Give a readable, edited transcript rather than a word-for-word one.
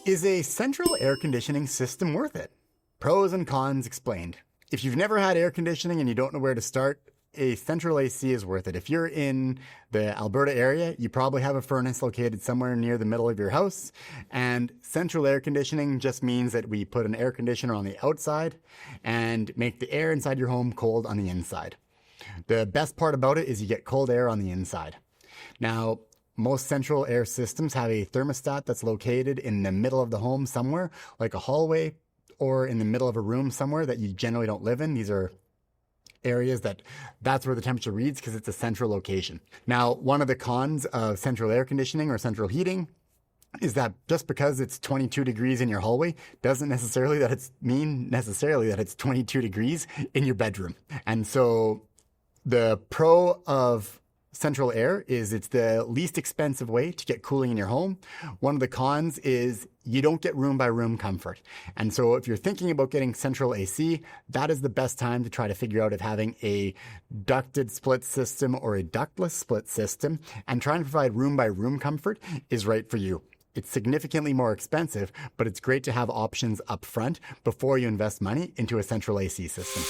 Is a central air conditioning system worth it? Pros and cons explained. If you've never had air conditioning and you don't know where to start, a central AC is worth it. If you're in the Alberta area, you probably have a furnace located somewhere near the middle of your house. And central air conditioning just means that we put an air conditioner on the outside and make the air inside your home cold on the inside. The best part about it is you get cold air on the inside. Now, most central air systems have a thermostat that's located in the middle of the home somewhere, like a hallway or in the middle of a room somewhere that you generally don't live in. These are areas that's where the temperature reads because it's a central location. Now, one of the cons of central air conditioning or central heating is that just because it's 22 degrees in your hallway doesn't necessarily mean that it's 22 degrees in your bedroom. And so the pro of central air is it's the least expensive way to get cooling in your home. One of the cons is you don't get room by room comfort. And so if you're thinking about getting central AC, that is the best time to try to figure out if having a ducted split system or a ductless split system and trying to provide room by room comfort is right for you. It's significantly more expensive, but it's great to have options up front before you invest money into a central AC system.